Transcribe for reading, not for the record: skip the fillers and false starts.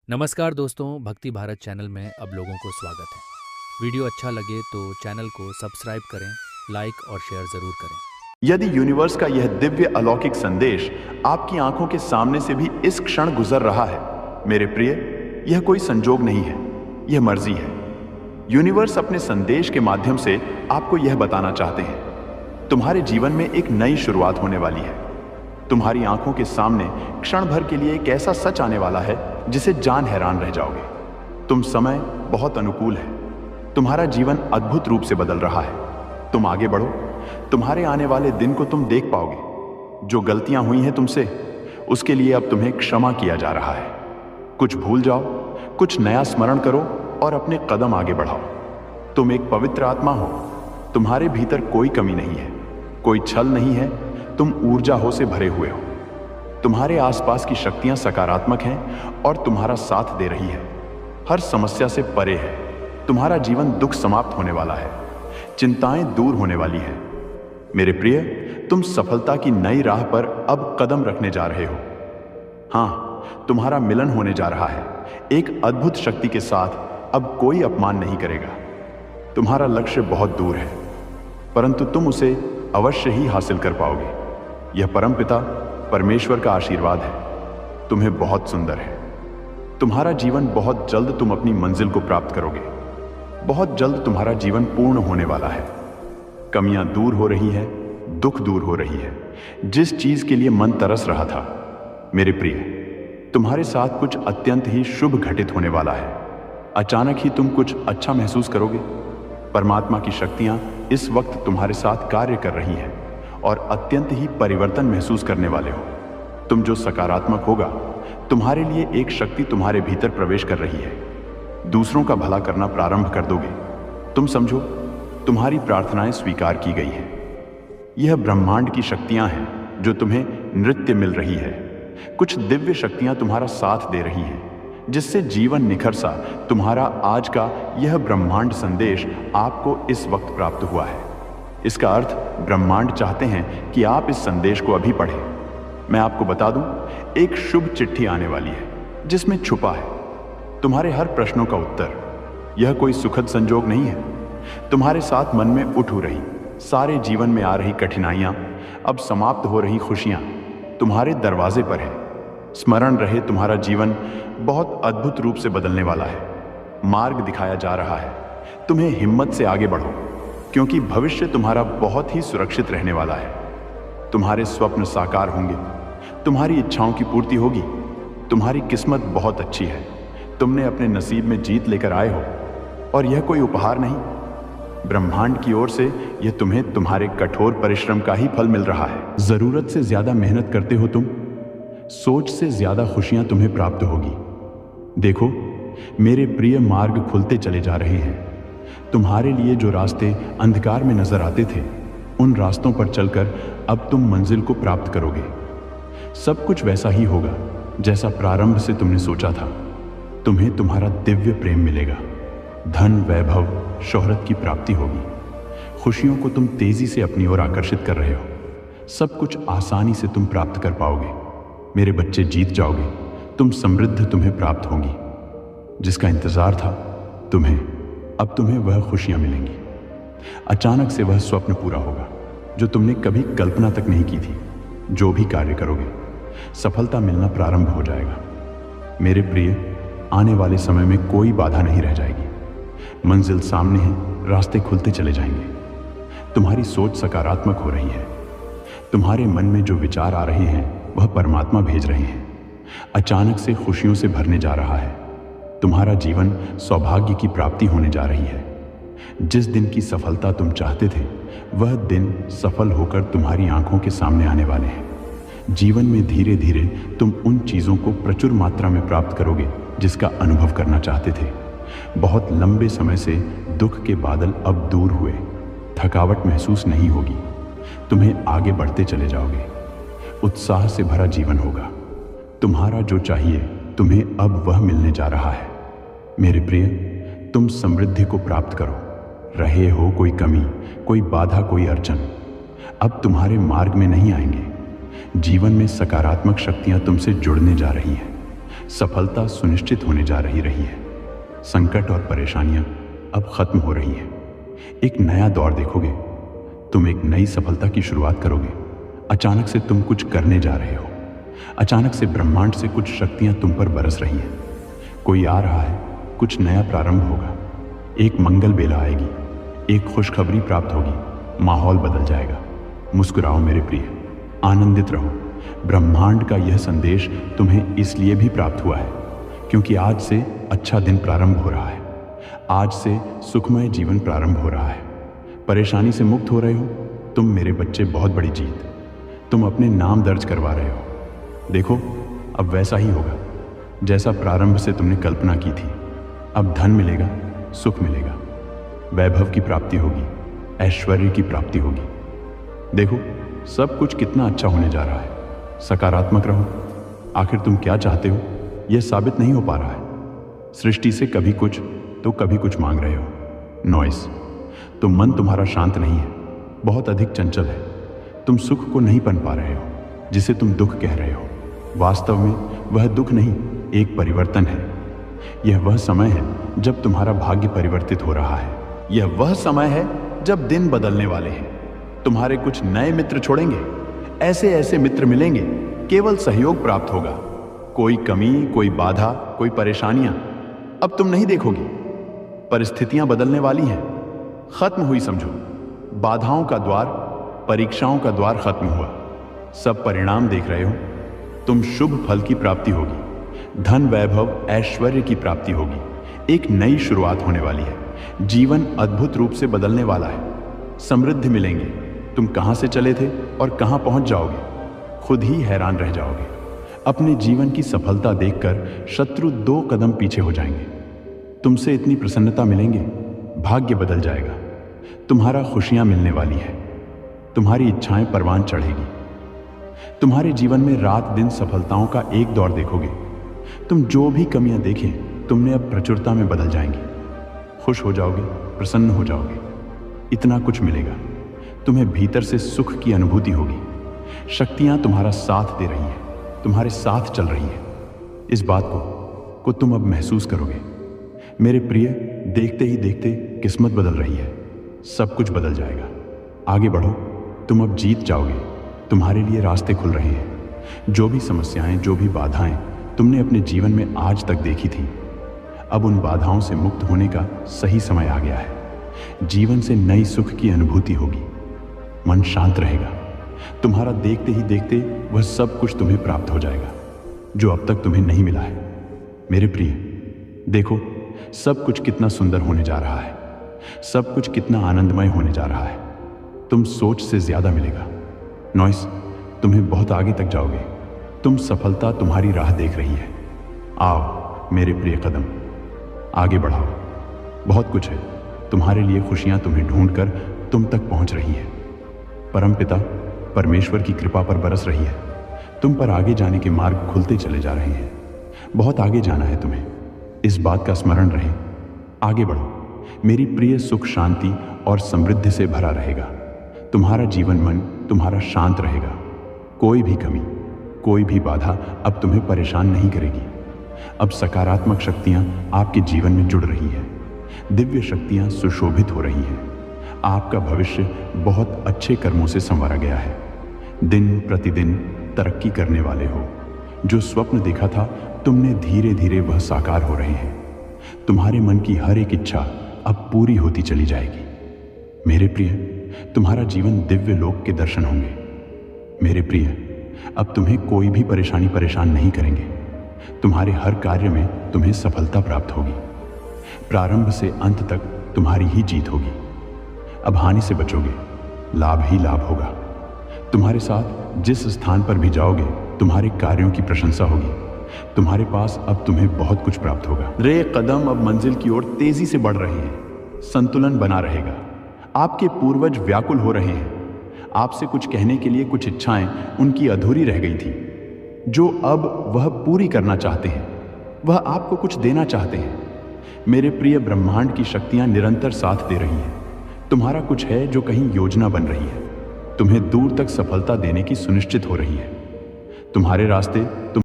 नमस्कार दोस्तों, भक्ति भारत चैनल में अब लोगों को स्वागत है। वीडियो अच्छा लगे तो चैनल को सब्सक्राइब करें, लाइक और शेयर ज़रूर करें। यदि यूनिवर्स का यह दिव्य अलौकिक संदेश आपकी आंखों के सामने से भी इस क्षण गुजर रहा है, मेरे प्रिय, यह कोई संजोग नहीं है, यह मर्जी है। यूनिवर्स अपने संदेश के माध्यम से आपको यह बताना चाहते हैं, तुम्हारे जीवन में एक नई शुरुआत होने वाली है। तुम्हारी आंखों के सामने क्षण भर के लिए एक ऐसा सच आने वाला है जिसे जान हैरान रह जाओगे। तुम समय बहुत अनुकूल है, तुम्हारा जीवन अद्भुत रूप से बदल रहा है। तुम आगे बढ़ो, तुम्हारे आने वाले दिन को तुम देख पाओगे। जो गलतियां हुई हैं तुमसे, उसके लिए अब तुम्हें क्षमा किया जा रहा है। कुछ भूल जाओ, कुछ नया स्मरण करो और अपने कदम आगे बढ़ाओ। तुम एक पवित्र आत्मा हो, तुम्हारे भीतर कोई कमी नहीं है, कोई छल नहीं है, तुम ऊर्जा हो से भरे हुए हो। तुम्हारे आसपास की शक्तियां सकारात्मक हैं और तुम्हारा साथ दे रही है। हर समस्या से परे है। तुम्हारा जीवन दुख समाप्त होने वाला है, चिंताएं दूर होने वाली है। मेरे प्रिय, तुम सफलता की नई राह पर अब कदम रखने जा रहे हो। हाँ, तुम्हारा मिलन होने जा रहा है एक अद्भुत शक्ति के साथ। अब कोई अपमान नहीं करेगा। तुम्हारा लक्ष्य बहुत दूर है, परंतु तुम उसे अवश्य ही हासिल कर पाओगे। यह परमपिता परमेश्वर का आशीर्वाद है। तुम्हें बहुत सुंदर है। तुम्हारा जीवन बहुत जल्द तुम अपनी मंजिल को प्राप्त करोगे। बहुत जल्द तुम्हारा जीवन पूर्ण होने वाला है। कमियां दूर हो रही है, दुख दूर हो रही है। जिस चीज के लिए मन तरस रहा था, मेरे प्रिय, तुम्हारे साथ कुछ अत्यंत ही शुभ घटित होने वाला है। अचानक ही तुम कुछ अच्छा महसूस करोगे। परमात्मा की शक्तियां इस वक्त तुम्हारे साथ कार्य कर रही हैं और अत्यंत ही परिवर्तन महसूस करने वाले हो। तुम जो सकारात्मक होगा, तुम्हारे लिए एक शक्ति तुम्हारे भीतर प्रवेश कर रही है। दूसरों का भला करना प्रारंभ कर दोगे। तुम समझो, तुम्हारी प्रार्थनाएं स्वीकार की गई हैं। यह ब्रह्मांड की शक्तियां हैं जो तुम्हें नृत्य मिल रही है। कुछ दिव्य शक्तियां तुम्हारा साथ दे रही हैं, जिससे जीवन निखर सा तुम्हारा आज का यह ब्रह्मांड संदेश आपको इस वक्त प्राप्त हुआ है। इसका अर्थ ब्रह्मांड चाहते हैं कि आप इस संदेश को अभी पढ़ें। मैं आपको बता दूं, एक शुभ चिट्ठी आने वाली है जिसमें छुपा है तुम्हारे हर प्रश्नों का उत्तर। यह कोई सुखद संजोग नहीं है। तुम्हारे साथ मन में उठ रही सारे जीवन में आ रही कठिनाइयां, अब समाप्त हो रही खुशियां तुम्हारे दरवाजे पर है। स्मरण रहे, तुम्हारा जीवन बहुत अद्भुत रूप से बदलने वाला है। मार्ग दिखाया जा रहा है। तुम्हें हिम्मत से आगे बढ़ो, क्योंकि भविष्य तुम्हारा बहुत ही सुरक्षित रहने वाला है। तुम्हारे स्वप्न साकार होंगे, तुम्हारी इच्छाओं की पूर्ति होगी। तुम्हारी किस्मत बहुत अच्छी है। तुमने अपने नसीब में जीत लेकर आए हो, और यह कोई उपहार नहीं, ब्रह्मांड की ओर से यह तुम्हें तुम्हारे कठोर परिश्रम का ही फल मिल रहा है। जरूरत से ज्यादा मेहनत करते हो तुम, सोच से ज्यादा खुशियां तुम्हें प्राप्त होगी। देखो मेरे प्रिय, मार्ग खुलते चले जा रहे हैं। तुम्हारे लिए जो रास्ते अंधकार में नजर आते थे, उन रास्तों पर चलकर अब तुम मंजिल को प्राप्त करोगे। सब कुछ वैसा ही होगा जैसा प्रारंभ से तुमने सोचा था। तुम्हें तुम्हारा दिव्य प्रेम मिलेगा, धन, वैभव, शोहरत की प्राप्ति होगी। खुशियों को तुम तेजी से अपनी ओर आकर्षित कर रहे हो। सब कुछ आसानी से तुम प्राप्त कर पाओगे। मेरे बच्चे, जीत जाओगे। तुम समृद्ध तुम्हें प्राप्त होंगी। जिसका इंतजार था तुम्हें, अब तुम्हें वह खुशियां मिलेंगी। अचानक से वह स्वप्न पूरा होगा जो तुमने कभी कल्पना तक नहीं की थी। जो भी कार्य करोगे, सफलता मिलना प्रारंभ हो जाएगा। मेरे प्रिय, आने वाले समय में कोई बाधा नहीं रह जाएगी। मंजिल सामने है, रास्ते खुलते चले जाएंगे। तुम्हारी सोच सकारात्मक हो रही है। तुम्हारे मन में जो विचार आ रहे हैं, वह परमात्मा भेज रहे हैं। अचानक से खुशियों से भरने जा रहा है। तुम्हारा जीवन सौभाग्य की प्राप्ति होने जा रही है। जिस दिन की सफलता तुम चाहते थे, वह दिन सफल होकर तुम्हारी आंखों के सामने आने वाले हैं। जीवन में धीरे धीरे तुम उन चीजों को प्रचुर मात्रा में प्राप्त करोगे जिसका अनुभव करना चाहते थे। बहुत लंबे समय से दुख के बादल अब दूर हुए। थकावट महसूस नहीं होगी। तुम्हें आगे बढ़ते चले जाओगे। उत्साह से भरा जीवन होगा। तुम्हारा जो चाहिए, तुम्हें अब वह मिलने जा रहा है। मेरे प्रिय, तुम समृद्धि को प्राप्त करो। रहे हो कोई कमी, कोई बाधा, कोई अड़चन, अब तुम्हारे मार्ग में नहीं आएंगे। जीवन में सकारात्मक शक्तियां तुमसे जुड़ने जा रही हैं। सफलता सुनिश्चित होने जा रही है। संकट और परेशानियां अब खत्म हो रही हैं। एक नया दौर देखोगे। तुम एक नई सफलता की शुरुआत करोगे। अचानक से तुम कुछ करने जा रहे हो। अचानक से ब्रह्मांड से कुछ शक्तियां तुम पर बरस रही हैं। कोई आ रहा है, कुछ नया प्रारंभ होगा। एक मंगल बेला आएगी, एक खुशखबरी प्राप्त होगी, माहौल बदल जाएगा। मुस्कुराओ मेरे प्रिय, आनंदित रहो। ब्रह्मांड का यह संदेश तुम्हें इसलिए भी प्राप्त हुआ है क्योंकि आज से अच्छा दिन प्रारंभ हो रहा है। आज से सुखमय जीवन प्रारंभ हो रहा है। परेशानी से मुक्त हो रहे हो तुम मेरे बच्चे, बहुत बड़ी जीत। तुम अपने नाम दर्ज करवा रहे हो। देखो, अब वैसा ही होगा जैसा प्रारंभ से तुमने कल्पना की थी। अब धन मिलेगा, सुख मिलेगा, वैभव की प्राप्ति होगी, ऐश्वर्य की प्राप्ति होगी। देखो, सब कुछ कितना अच्छा होने जा रहा है। सकारात्मक रहो। आखिर तुम क्या चाहते हो यह साबित नहीं हो पा रहा है। सृष्टि से कभी कुछ तो कभी कुछ मांग रहे हो। नॉइस, तो मन तुम्हारा शांत नहीं है, बहुत अधिक चंचल है। तुम सुख को नहीं पा रहे हो जिसे तुम दुख कह रहे हो। वास्तव में वह दुख नहीं, एक परिवर्तन है। यह वह समय है जब तुम्हारा भाग्य परिवर्तित हो रहा है। यह वह समय है जब दिन बदलने वाले हैं। तुम्हारे कुछ नए मित्र छोड़ेंगे। ऐसे ऐसे मित्र मिलेंगे, केवल सहयोग प्राप्त होगा। कोई कमी, कोई बाधा, कोई परेशानियां अब तुम नहीं देखोगी। परिस्थितियां बदलने वाली हैं, खत्म हुई समझो। बाधाओं का द्वार, परीक्षाओं का द्वार खत्म हुआ। सब परिणाम देख रहे हो। तुम शुभ फल की प्राप्ति होगी। धन, वैभव, ऐश्वर्य की प्राप्ति होगी। एक नई शुरुआत होने वाली है। जीवन अद्भुत रूप से बदलने वाला है। समृद्धि मिलेंगे। तुम कहां से चले थे और कहां पहुंच जाओगे, खुद ही हैरान रह जाओगे। अपने जीवन की सफलता देखकर शत्रु 2 कदम पीछे हो जाएंगे। तुमसे इतनी प्रसन्नता मिलेंगे, भाग्य बदल जाएगा। तुम्हारा खुशियां मिलने वाली है। तुम्हारी इच्छाएं परवान चढ़ेगी। तुम्हारे जीवन में रात दिन सफलताओं का एक दौर देखोगे। तुम जो भी कमियां देखें, तुमने अब प्रचुरता में बदल जाएंगी। खुश हो जाओगे, प्रसन्न हो जाओगे। इतना कुछ मिलेगा। तुम्हें भीतर से सुख की अनुभूति होगी। शक्तियां तुम्हारा साथ दे रही हैं, तुम्हारे साथ चल रही हैं। इस बात को तुम अब महसूस करोगे। मेरे प्रिय, देखते ही देखते किस्मत बदल रही है। सब कुछ बदल जाएगा। आगे बढ़ो, तुम अब जीत जाओगे। तुम्हारे लिए रास्ते खुल रहे हैं। जो भी समस्याएं, जो भी बाधाएं तुमने अपने जीवन में आज तक देखी थी, अब उन बाधाओं से मुक्त होने का सही समय आ गया है। जीवन से नई सुख की अनुभूति होगी। मन शांत रहेगा। तुम्हारा देखते ही देखते वह सब कुछ तुम्हें प्राप्त हो जाएगा जो अब तक तुम्हें नहीं मिला है। मेरे प्रिय, देखो, सब कुछ कितना सुंदर होने जा रहा है। सब कुछ कितना आनंदमय होने जा रहा है। तुम सोच से ज्यादा मिलेगा। नॉइस, तुम्हें बहुत आगे तक जाओगे। तुम सफलता तुम्हारी राह देख रही है। आओ मेरे प्रिय कदम, आगे बढ़ाओ। बहुत कुछ है। तुम्हारे लिए खुशियां तुम्हें ढूंढकर तुम तक पहुंच रही है। परमपिता परमेश्वर की कृपा पर बरस रही है। तुम पर आगे जाने के मार्ग खुलते चले जा रहे हैं। बहुत आगे जाना है तुम्हें। इस बात का स्मरण रहे। आगे बढ़ो। मेरी प्रिय, सुख, शांति और समृद्धि से भरा रहेगा। तुम्हारा जीवन मन तुम्हारा शांत रहेगा। कोई भी कमी, कोई भी बाधा अब तुम्हें परेशान नहीं करेगी। अब सकारात्मक शक्तियां आपके जीवन में जुड़ रही है। दिव्य शक्तियां सुशोभित हो रही हैं। आपका भविष्य बहुत अच्छे कर्मों से संवारा गया है। दिन प्रतिदिन तरक्की करने वाले हो। जो स्वप्न देखा था तुमने, धीरे धीरे वह साकार हो रहे हैं। तुम्हारे मन की हर एक इच्छा अब पूरी होती चली जाएगी। मेरे प्रिय, तुम्हारा जीवन दिव्य लोक के दर्शन होंगे। मेरे प्रिय, अब तुम्हें कोई भी परेशान नहीं करेंगे। तुम्हारे हर कार्य में तुम्हें सफलता प्राप्त होगी। प्रारंभ से अंत तक तुम्हारी ही जीत होगी। अब हानि से बचोगे, लाभ ही लाभ होगा। तुम्हारे साथ जिस स्थान पर भी जाओगे, तुम्हारे कार्यों की प्रशंसा होगी। तुम्हारे पास अब तुम्हें बहुत कुछ प्राप्त होगा। रे कदम अब मंजिल की ओर तेजी से बढ़ रहे हैं। संतुलन बना रहेगा। आपके पूर्वज व्याकुल हो रहे हैं। आपसे कुछ कहने के लिए कुछ इच्छाएं उनकी अधूरी रह गई थी, जो अब वह पूरी करना चाहते हैं। वह आपको कुछ देना चाहते हैं। मेरे प्रिय, ब्रह्मांड की शक्तियां निरंतर साथ दे रही हैं। तुम्हारा कुछ है जो कहीं योजना बन रही है। तुम्हें दूर तक सफलता देने की सुनिश्चित हो रही है। तुम्हारे रास्ते